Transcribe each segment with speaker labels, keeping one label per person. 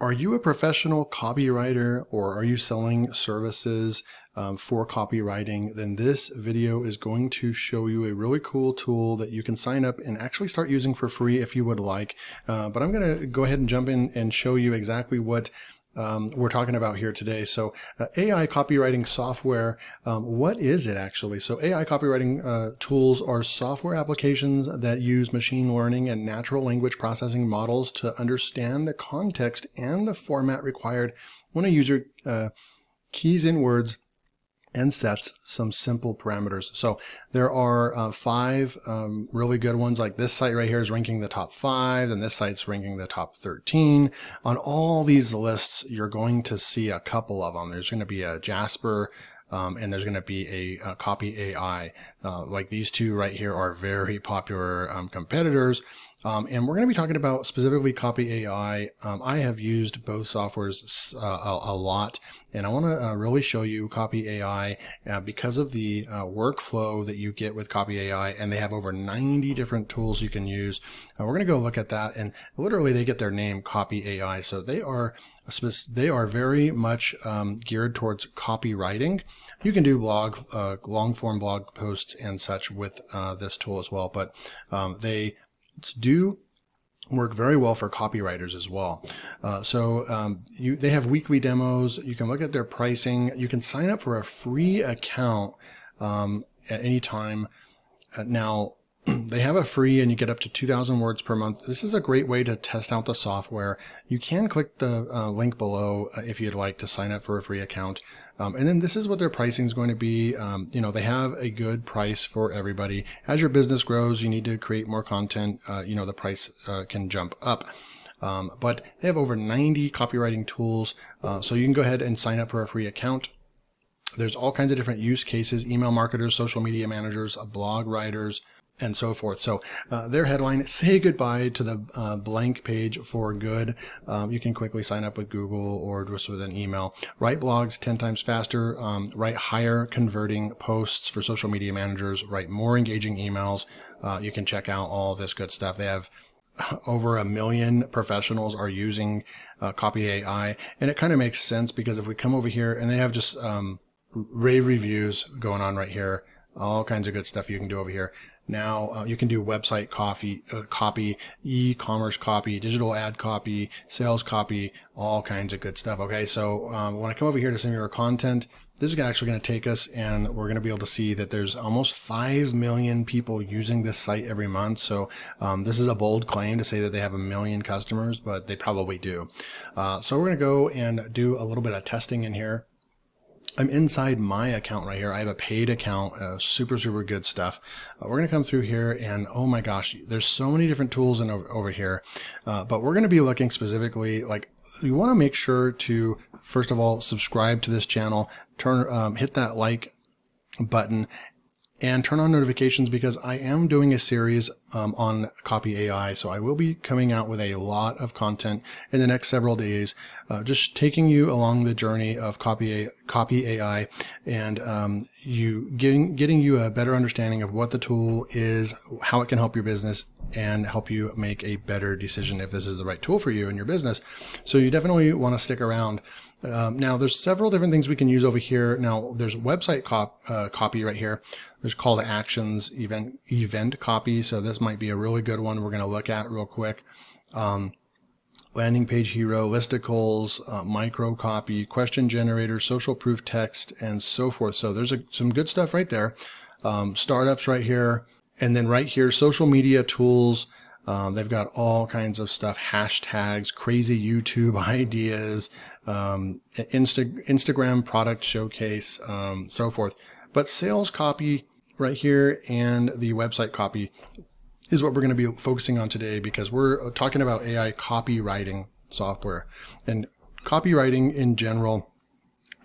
Speaker 1: Are you a professional copywriter or are you selling services for copywriting? Then this video is going to show you a really cool tool that you can sign up and actually start using for free if you would like. But I'm going to go ahead and jump in and show you exactly what we're talking about here today. So AI copywriting software, what is it actually? So AI copywriting tools are software applications that use machine learning and natural language processing models to understand the context and the format required when a user keys in words and sets some simple parameters. So there are 5 really good ones. Like this site right here is ranking the top 5, and this site's ranking the top 13. On all these lists, you're going to see a couple of them. There's going to be a Jasper, and there's going to be a Copy AI. Like these two right here are very popular competitors. And we're going to be talking about specifically Copy AI. I have used both softwares a lot, and I want to really show you Copy AI because of the workflow that you get with Copy AI, and they have over 90 different tools you can use. We're going to go look at that, and literally they get their name Copy AI, so they are very much geared towards copywriting. You can do long form blog posts and such with this tool as well, but they do work very well for copywriters as well. They have weekly demos. You can look at their pricing. You can sign up for a free account at any time. Now, they have a free and you get up to 2,000 words per month. This is a great way to test out the software. You can click the link below if you'd like to sign up for a free account. And then this is what their pricing is going to be. They have a good price for everybody. As your business grows, you need to create more content. The price can jump up. But they have over 90 copywriting tools. So you can go ahead and sign up for a free account. There's all kinds of different use cases: email marketers, social media managers, blog writers, and so forth. So their headline, say goodbye to the blank page for good. You can quickly sign up with Google or just with an email. Write blogs 10 times faster. Write higher converting posts for social media managers. Write more engaging emails. You can check out all this good stuff. They have over 1 million professionals are using Copy AI. And it kind of makes sense because if we come over here, and they have just rave reviews going on right here. All kinds of good stuff you can do over here. Now you can do website copy, e-commerce copy, digital ad copy, sales copy, all kinds of good stuff. Okay, so when I come over here to some of your content, this is actually going to take us, and we're going to be able to see that there's almost 5 million people using this site every month. So this is a bold claim to say that they have 1 million customers, but they probably do. So we're going to go and do a little bit of testing in here. I'm inside my account right here. I have a paid account, super good stuff. We're going to come through here, and oh my gosh, there's so many different tools over here. But we're going to be looking specifically, like, you want to make sure to, first of all, subscribe to this channel, hit that like button, and turn on notifications, because I am doing a series on Copy AI. So I will be coming out with a lot of content in the next several days, just taking you along the journey of Copy AI, and getting you a better understanding of what the tool is, how it can help your business, and help you make a better decision if this is the right tool for you and your business. So you definitely want to stick around. Now there's several different things we can use over here. Now there's website copy right here. There's call to actions, event copy. So this might be a really good one we're going to look at real quick. Landing page hero, listicles, micro copy, question generator, social proof text, and so forth. So there's some good stuff right there. Startups right here. And then right here, social media tools. They've got all kinds of stuff, hashtags, crazy YouTube ideas, Instagram product showcase, so forth. But sales copy right here and the website copy is what we're going to be focusing on today, because we're talking about AI copywriting software. And copywriting in general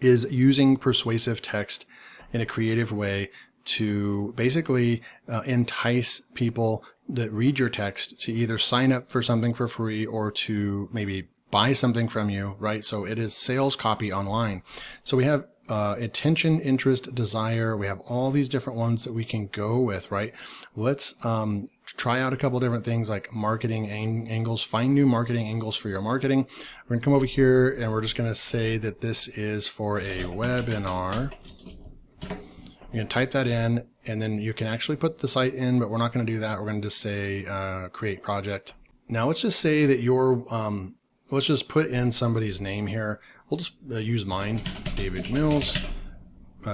Speaker 1: is using persuasive text in a creative way to basically entice people that read your text to either sign up for something for free or to maybe buy something from you, right? So it is sales copy online. So we have attention, interest, desire. We have all these different ones that we can go with, right? Let's try out a couple different things like marketing angles. Find new marketing angles for your marketing. We're gonna come over here and we're just gonna say that this is for a webinar. You can type that in, and then you can actually put the site in, but we're not going to do that. We're going to just say create project. Now let's just say that your let's just put in somebody's name here. We'll just use mine, David Mills.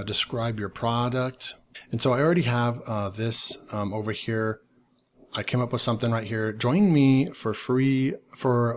Speaker 1: Describe your product. And so I already have this over here. I came up with something right here. Join me for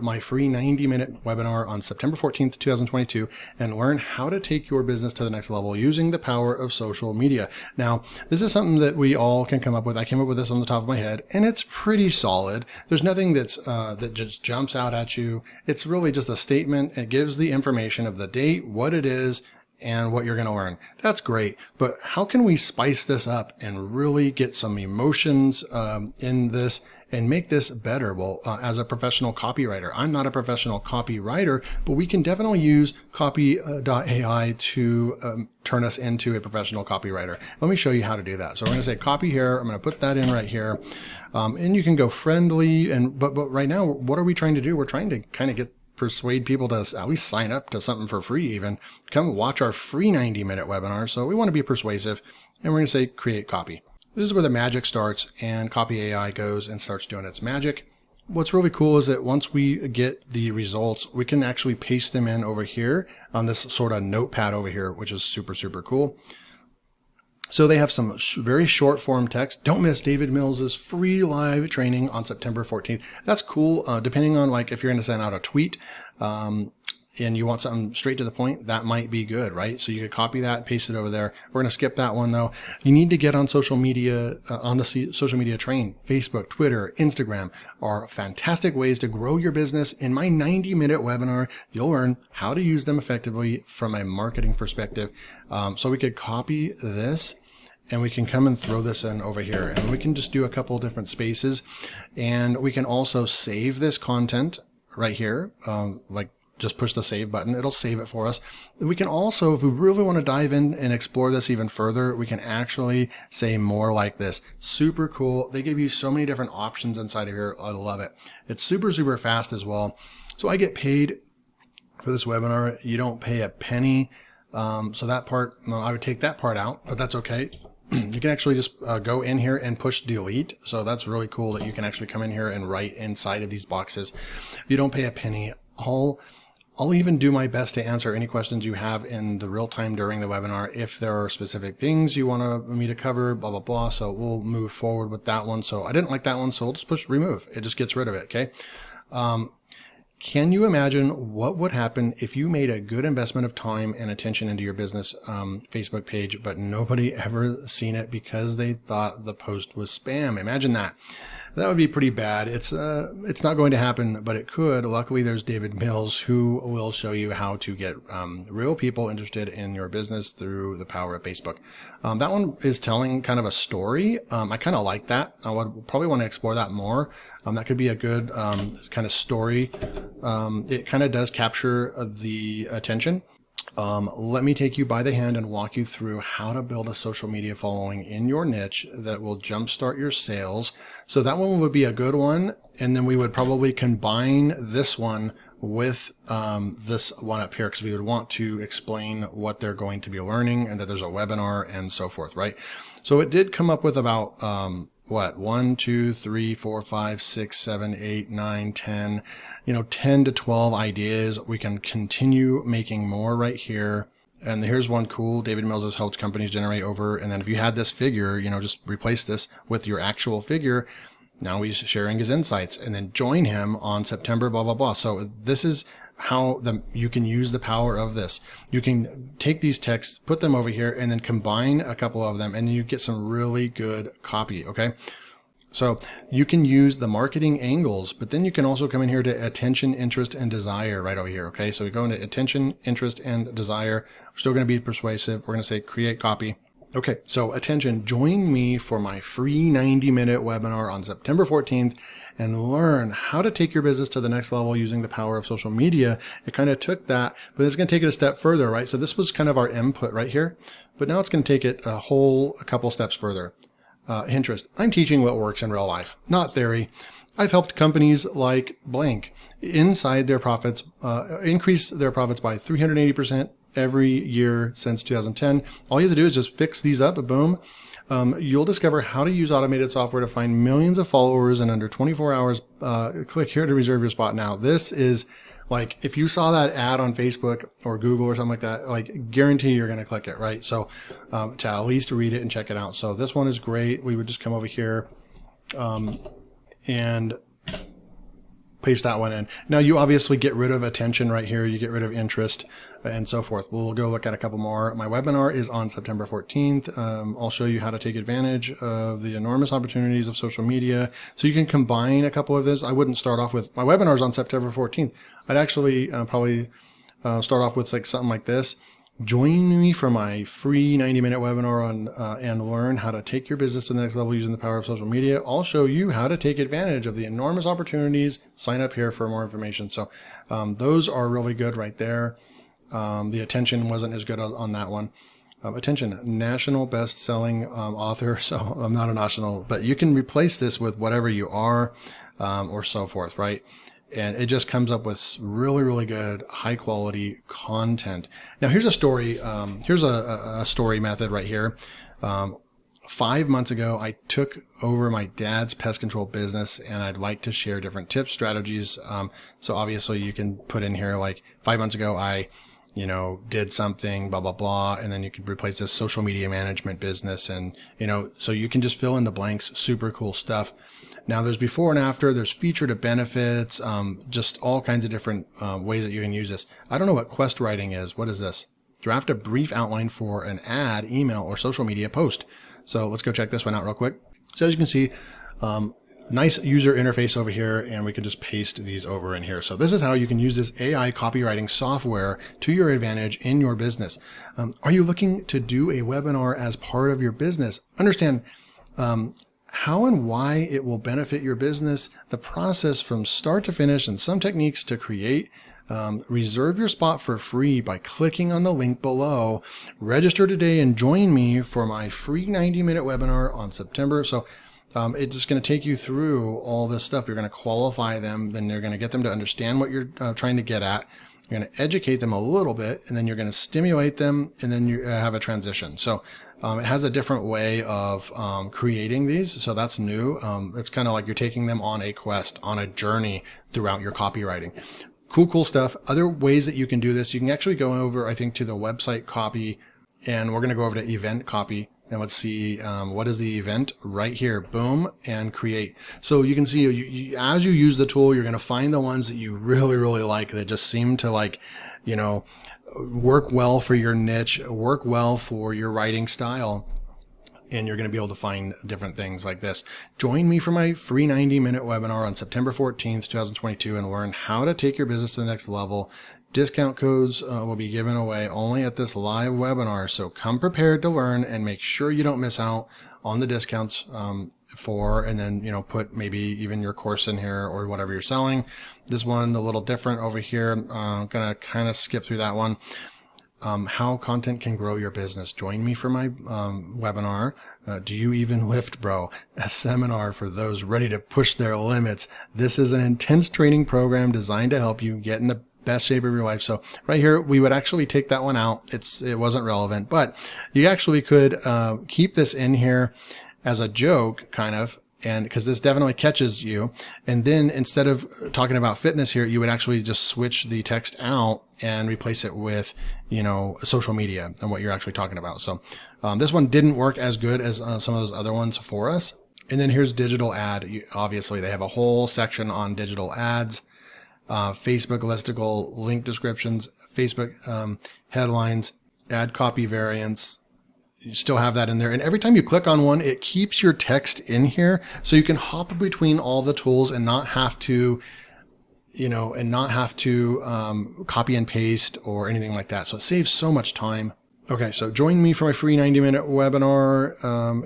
Speaker 1: my free 90-minute webinar on September 14th, 2022, and learn how to take your business to the next level using the power of social media. Now, this is something that we all can come up with. I came up with this on the top of my head, and it's pretty solid. There's nothing that's that just jumps out at you. It's really just a statement. It gives the information of the date, what it is, and what you're going to learn. That's great. But how can we spice this up and really get some emotions in this and make this better? Well, as a professional copywriter, I'm not a professional copywriter, but we can definitely use copy.ai to turn us into a professional copywriter. Let me show you how to do that. So we're going to say copy here. I'm going to put that in right here. And you can go friendly. But right now, what are we trying to do? We're trying to kind of persuade people to at least sign up to something for free, even come watch our free 90-minute webinar. So we want to be persuasive, and we're going to say create copy. This is where the magic starts, and Copy AI goes and starts doing its magic. What's really cool is that once we get the results, we can actually paste them in over here on this sort of notepad over here, which is super, super cool. So they have some very short form text. Don't miss David Mills's free live training on September 14th. That's cool. Depending on like if you're going to send out a tweet and you want something straight to the point, that might be good, right? So you could copy that, paste it over there. We're going to skip that one though. You need to get on social media, on the social media train. Facebook, Twitter, Instagram are fantastic ways to grow your business. In my 90-minute webinar, you'll learn how to use them effectively from a marketing perspective. So we could copy this, and we can come and throw this in over here, and we can just do a couple different spaces, and we can also save this content right here, like just push the save button. It'll save it for us. We can also, if we really want to dive in and explore this even further, we can actually say more like this. Super cool. They give you so many different options inside of here. I love it. It's super, super fast as well. So I get paid for this webinar. You don't pay a penny. So that part, I would take that part out, but that's okay. You can actually just go in here and push delete. So that's really cool that you can actually come in here and write inside of these boxes. If you don't pay a penny, I'll even do my best to answer any questions you have in the real time during the webinar. If there are specific things you want me to cover, blah, blah, blah. So we'll move forward with that one. So I didn't like that one, so we'll just push remove. It just gets rid of it, okay? Can you imagine what would happen if you made a good investment of time and attention into your business Facebook page, but nobody ever seen it because they thought the post was spam? Imagine that. That would be pretty bad. It's not going to happen, but it could. Luckily, there's David Mills who will show you how to get real people interested in your business through the power of Facebook. That one is telling kind of a story. I kind of like that. I would probably want to explore that more. That could be a good kind of story. It kind of does capture the attention. Let me take you by the hand and walk you through how to build a social media following in your niche that will jumpstart your sales. So that one would be a good one. And then we would probably combine this one with this one up here, because we would want to explain what they're going to be learning and that there's a webinar and so forth, right? So it did come up with about 1, 2, 3, 4, 5, 6, 7, 8, 9, 10, 10 to 12 ideas. We can continue making more right here. And here's one cool. David Mills has helped companies generate over. And then if you had this figure, just replace this with your actual figure. Now he's sharing his insights, and then join him on September, blah, blah, blah. So this is how you can use the power of this. You can take these texts, put them over here, and then combine a couple of them, and you get some really good copy, okay? So you can use the marketing angles, but then you can also come in here to attention, interest, and desire right over here, okay? So we go into attention, interest, and desire. We're still going to be persuasive. We're going to say create copy. Okay, so attention, join me for my free 90-minute webinar on September 14th and learn how to take your business to the next level using the power of social media. It kind of took that, but it's going to take it a step further, right? So this was kind of our input right here, but now it's going to take it a couple steps further. Interest. I'm teaching what works in real life, not theory. I've helped companies like blank inside their profits, increase their profits by 380% every year since 2010. All you have to do is just fix these up, boom. You'll discover how to use automated software to find millions of followers in under 24 hours. Click here to reserve your spot now. This is like, if you saw that ad on Facebook or Google or something like that, like guarantee you're going to click it, right? So to at least read it and check it out. So this one is great. We would just come over here and paste that one in. Now you obviously get rid of attention right here. You get rid of interest and so forth. We'll go look at a couple more. My webinar is on September 14th. I'll show you how to take advantage of the enormous opportunities of social media. So you can combine a couple of this. I wouldn't start off with, my webinar's on September 14th. I'd actually probably start off with like something like this. Join me for my free 90-minute webinar on and learn how to take your business to the next level using the power of social media. I'll show you how to take advantage of the enormous opportunities. Sign up here for more information. So those are really good right there. The attention wasn't as good on that one. Attention, national best-selling author. So I'm not a national, but you can replace this with whatever you are or so forth, right? And it just comes up with really, really good, high quality content. Now here's a story. Here's a story method right here. 5 months ago, I took over my dad's pest control business, and I'd like to share different tips, strategies. So obviously you can put in here like 5 months ago, I did something, blah, blah, blah. And then you could replace this social media management business. And, so you can just fill in the blanks, super cool stuff. Now there's before and after, there's feature to benefits, just all kinds of different ways that you can use this. I don't know what quest writing is. What is this? Draft a brief outline for an ad, email, or social media post. So let's go check this one out real quick. So as you can see, nice user interface over here, and we can just paste these over in here. So this is how you can use this AI copywriting software to your advantage in your business. Are you looking to do a webinar as part of your business? Understand how and why it will benefit your business, the process from start to finish, and some techniques to create. Reserve your spot for free by clicking on the link below. Register today and join me for my free 90-minute webinar on September. So it's just going to take you through all this stuff. You're going to qualify them, then you're going to get them to understand what you're trying to get at. You're going to educate them a little bit, and then you're going to stimulate them, and then you have a transition. So it has a different way of creating these. So that's new. It's kind of like you're taking them on a quest, on a journey throughout your copywriting. Cool stuff. Other ways that you can do this, you can actually go over, I think, to the website copy, and we're going to go over to event copy. And let's see, what is the event right here? Boom, and create. So you can see as you use the tool, you're going to find the ones that you really, really like, that just seem to work well for your niche, work well for your writing style. And you're going to be able to find different things like this. Join me for my free 90-minute webinar on September 14th, 2022, and learn how to take your business to the next level. Discount codes will be given away only at this live webinar. So come prepared to learn and make sure you don't miss out on the discounts and then, put maybe even your course in here or whatever you're selling. This one, a little different over here. I'm going to kind of skip through that one. How content can grow your business. Join me for my webinar. Do you even lift, bro? A seminar for those ready to push their limits. This is an intense training program designed to help you get in the best shape of your life. So right here, we would actually take that one out. It wasn't relevant, but you actually could keep this in here as a joke, kind of. And because this definitely catches you. And then instead of talking about fitness here, you would actually just switch the text out and replace it with, social media and what you're actually talking about. So this one didn't work as good as some of those other ones for us. And then here's digital ad. Obviously, they have a whole section on digital ads, Facebook listicle, link descriptions, Facebook headlines, ad copy variants. You still have that in there. And every time you click on one, it keeps your text in here. So you can hop between all the tools and not have to, copy and paste or anything like that. So it saves so much time. Okay, so join me for my free 90-minute webinar,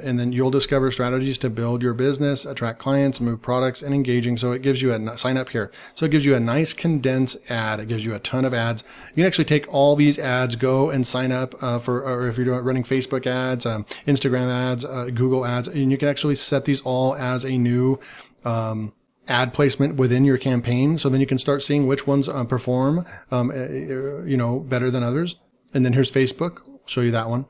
Speaker 1: and then you'll discover strategies to build your business, attract clients, move products, and engaging. So it gives you sign up here. So it gives you a nice condensed ad. It gives you a ton of ads. You can actually take all these ads, go and sign up or if you're running Facebook ads, Instagram ads, Google ads, and you can actually set these all as a new ad placement within your campaign. So then you can start seeing which ones perform, better than others. And then here's Facebook. Show you that one.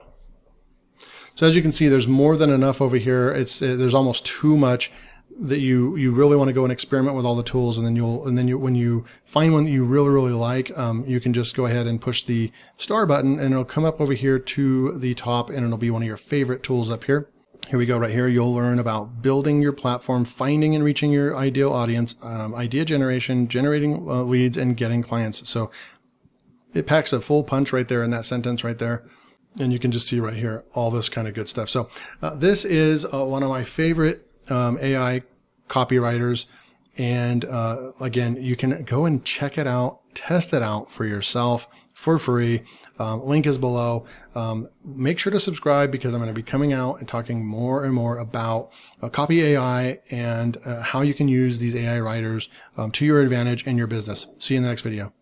Speaker 1: So as you can see, there's more than enough over here. There's almost too much that you really want to go and experiment with all the tools, and then when you find one that you really like, you can just go ahead and push the star button, and it'll come up over here to the top, and it'll be one of your favorite tools up here. Here we go. Right here, you'll learn about building your platform, finding and reaching your ideal audience, idea generation, generating leads, and getting clients. So it packs a full punch right there in that sentence right there. And you can just see right here, all this kind of good stuff. So this is one of my favorite AI copywriters. And again, you can go and check it out, test it out for yourself for free. Link is below. Make sure to subscribe, because I'm going to be coming out and talking more and more about copy AI and how you can use these AI writers to your advantage in your business. See you in the next video.